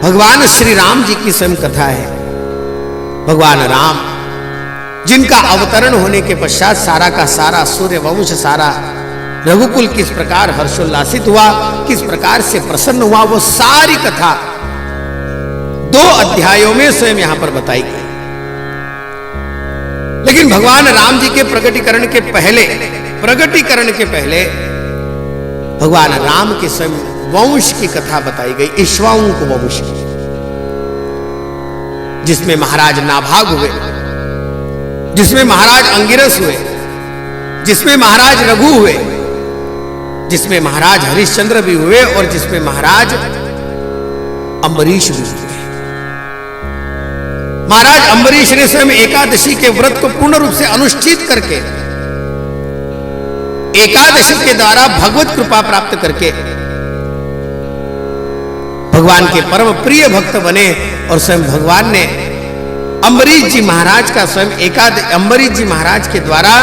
भगवान श्री राम जी की स्वयं कथा है। भगवान राम जिनका अवतरण होने के पश्चात सारा का सारा सूर्य वंश, सारा रघुकुल किस प्रकार हर्षोल्लासित हुआ, किस प्रकार से प्रसन्न हुआ, वो सारी कथा 2 अध्यायों में स्वयं यहां पर बताई गई। लेकिन भगवान राम जी के प्रगटीकरण के पहले भगवान राम के स्वयं वंश की कथा बताई गई, इक्ष्वाकु वंश की, जिसमें महाराज नाभाग हुए, जिसमें महाराज अंगिरस हुए, जिसमें महाराज रघु हुए, जिसमें महाराज हरिश्चंद्र भी हुए और जिसमें महाराज अम्बरीश भी हुए। महाराज अम्बरीश ने स्वयं एकादशी के व्रत को पूर्ण रूप से अनुष्ठित करके, एकादशी के द्वारा भगवत कृपा प्राप्त करके भगवान के परम प्रिय भक्त बने और स्वयं भगवान ने अम्बरीश जी महाराज का स्वयं अम्बरीश जी महाराज के द्वारा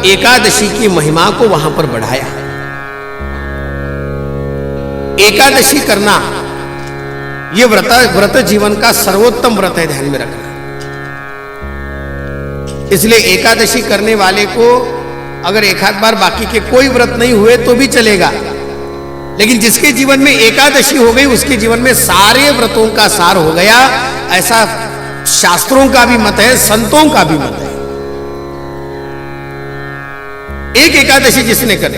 एकादशी की महिमा को वहां पर बढ़ाया। एकादशी करना यह व्रत जीवन का सर्वोत्तम व्रत है, ध्यान में रखना। इसलिए एकादशी करने वाले को अगर एक आध बार बाकी के कोई व्रत नहीं हुए तो भी चलेगा, लेकिन जिसके जीवन में एकादशी हो गई उसके जीवन में सारे व्रतों का सार हो गया, ऐसा शास्त्रों का भी मत है, संतों का भी मत है। एक एकादशी जिसने कर,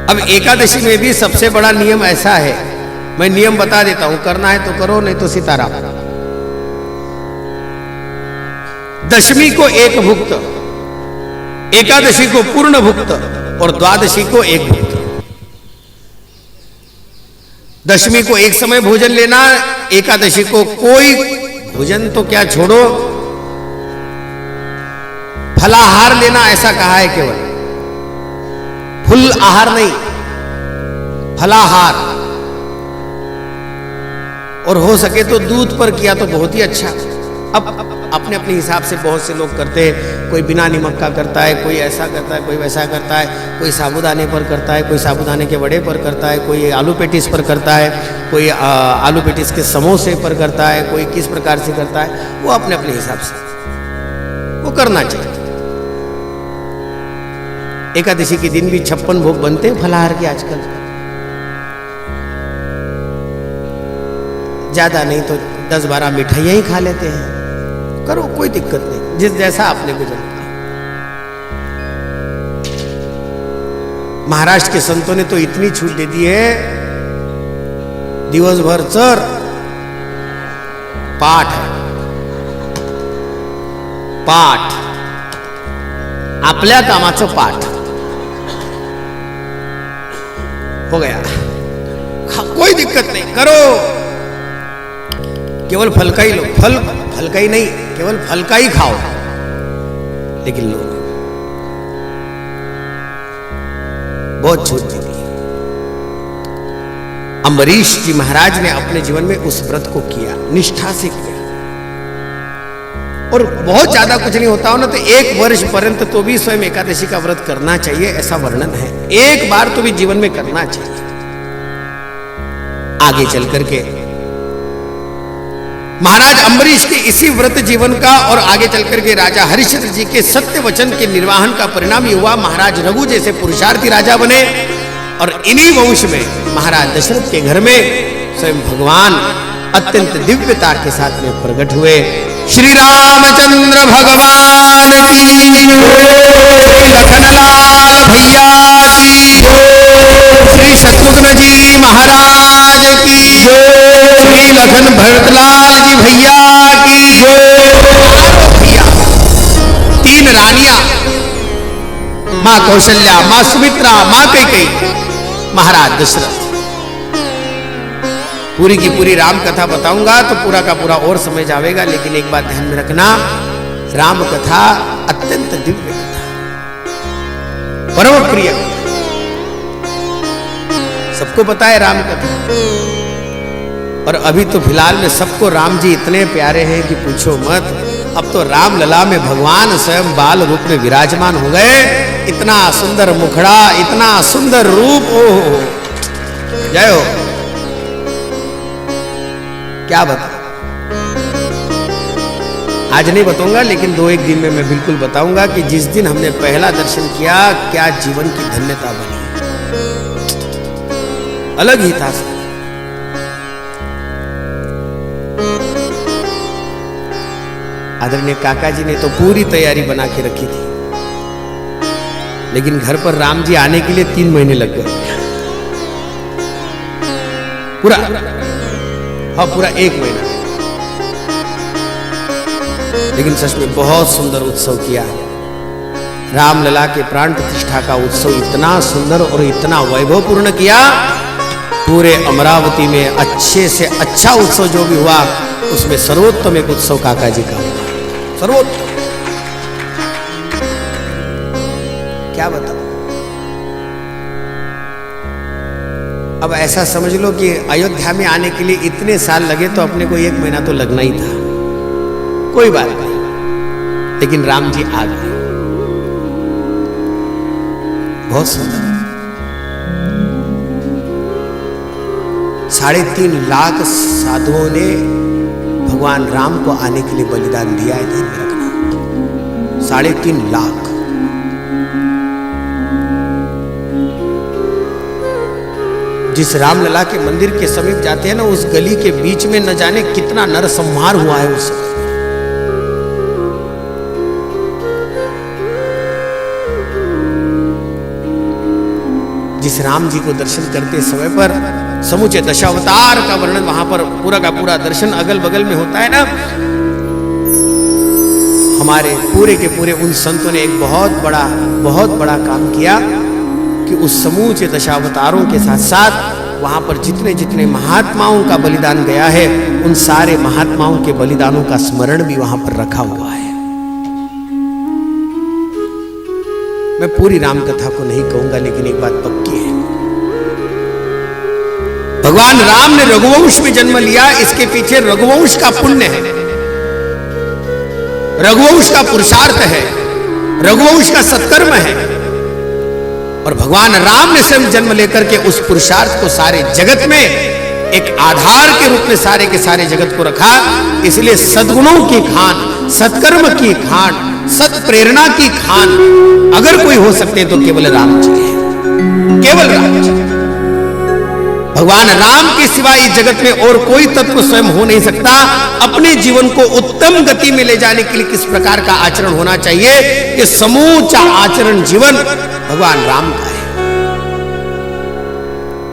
अब एकादशी में भी सबसे बड़ा नियम ऐसा है, मैं नियम बता देता हूं, करना है तो करो, नहीं तो सीताराम। दशमी को एक भुक्त, एकादशी को पूर्ण भुक्त और द्वादशी को एक भुक्त। दशमी को एक समय भोजन लेना, एकादशी को कोई भोजन तो क्या छोड़ो, फलाहार लेना ऐसा कहा है, केवल फुल आहार नहीं, फलाहार। और हो सके तो दूध पर किया तो बहुत ही अच्छा। अब अपने अपने हिसाब से बहुत से लोग करते हैं, कोई बिना नमक का करता है, कोई ऐसा करता है, कोई वैसा करता है, कोई साबूदाने पर करता है, कोई साबूदाने के वड़े पर करता है, कोई आलू पेटिस पर करता है, कोई आलू पेटिस के समोसे पर करता है, कोई किस प्रकार से करता है, वो अपने अपने हिसाब से वो करना चाहिए। एकादशी के दिन भी 56 भोग बनते हैं फलाहार के आजकल, ज्यादा नहीं तो 10-12 मिठाइयां ही खा लेते हैं। करो, कोई दिक्कत नहीं, जिस जैसा आपने गुजरता। महाराष्ट्र के संतों ने तो इतनी छूट दे दी है, दिवसभर चर पाठ है, पाठ आपल्या कामाचं पाठ हो गया, कोई दिक्कत नहीं, करो। केवल फल का ही लो, फल का ही नहीं, केवल फल का ही खाओ, लेकिन लो, बहुत छूट दी। अम्बरीश जी महाराज ने अपने जीवन में उस व्रत को किया, निष्ठा से किया, और बहुत ज्यादा कुछ नहीं होता हो ना तो 1 वर्ष पर्यंत तो भी स्वयं एकादशी का व्रत करना चाहिए, ऐसा वर्णन है। एक बार तो भी जीवन में करना चाहिए। आगे चल करके महाराज अम्बरीश के इसी व्रत जीवन का और आगे चल करके राजा हरिश्चंद्र जी के सत्य वचन के निर्वाहन का परिणाम ये हुआ, महाराज रघु जैसे पुरुषार्थी राजा बने। और इन्हीं वंश में महाराज दशरथ के घर में स्वयं भगवान अत्यंत दिव्यता के साथ में प्रकट हुए। श्री रामचंद्र भगवान की, लखनलाल भैया की, श्री शत्रुघ्न जी महाराज की, श्री लखन भरतलाल जी भैया की, भैया 3 रानियां, मां कौशल्या, मां सुमित्रा, मां कैकेयी, महाराज दशरथ। पूरी की पूरी राम कथा बताऊंगा तो पूरा का पूरा और समय जाएगा, लेकिन एक बात ध्यान में रखना, राम कथा अत्यंत दिव्य कथा, परम प्रिय, सबको पता है राम कथा। और अभी तो फिलहाल में सबको राम जी इतने प्यारे हैं कि पूछो मत। अब तो राम लला में भगवान स्वयं बाल रूप में विराजमान हो गए। इतना सुंदर मुखड़ा, इतना सुंदर रूप, ओहो जय हो। क्या बताऊं, आज नहीं बताऊंगा, लेकिन 2-1 दिन में मैं बिल्कुल बताऊंगा कि जिस दिन हमने पहला दर्शन किया, क्या जीवन की धन्यता बनी, अलग ही था। आदरणीय काका जी ने तो पूरी तैयारी बना के रखी थी, लेकिन घर पर राम जी आने के लिए 3 महीने लग गए, पूरा 1 महीना। लेकिन सच में बहुत सुंदर उत्सव किया है। रामलला के प्राण प्रतिष्ठा का उत्सव इतना सुंदर और इतना वैभवपूर्ण किया, पूरे अमरावती में अच्छे से अच्छा उत्सव जो भी हुआ, उसमें सर्वोत्तम एक उत्सव काका जी का हुआ, सर्वोत्तम। क्या बताऊं, अब ऐसा समझ लो कि अयोध्या में आने के लिए इतने साल लगे तो अपने को 1 महीना तो लगना ही था, कोई बात नहीं, लेकिन राम जी आ गए। बहुत सुंदर, 3.5 लाख साधुओं ने भगवान राम को आने के लिए बलिदान दिया है, ध्यान में रखना, 3.5 लाख। जिस रामलला के मंदिर के समीप जाते हैं ना, उस गली के बीच में न जाने कितना नरसंहार हुआ है उस समय। जिस राम जी को दर्शन करते समय पर समूचे दशावतार का वर्णन वहां पर पूरा का पूरा दर्शन अगल बगल में होता है ना, हमारे पूरे के पूरे उन संतों ने एक बहुत बड़ा काम किया कि उस समूचे दशावतारों के साथ साथ वहां पर जितने जितने महात्माओं का बलिदान गया है, उन सारे महात्माओं के बलिदानों का स्मरण भी वहां पर रखा हुआ है। मैं पूरी राम कथा को नहीं कहूंगा, लेकिन एक बात पक्की है, भगवान राम ने रघुवंश में जन्म लिया, इसके पीछे रघुवंश का पुण्य है, रघुवंश का पुरुषार्थ है, रघुवंश का सत्कर्म है। और भगवान राम ने स्वयं जन्म लेकर के उस पुरुषार्थ को सारे जगत में एक आधार के रूप में सारे के सारे जगत को रखा। इसलिए सद्गुणों की खान, सत्कर्म की खान, सत प्रेरणा की खान अगर कोई हो सकते तो केवल राम जी है, केवल राम जी। भगवान राम के सिवा इस जगत में और कोई तत्व स्वयं हो नहीं सकता। अपने जीवन को उत्तम गति में ले जाने के लिए किस प्रकार का आचरण होना चाहिए, कि समूचा आचरण जीवन भगवान राम का है।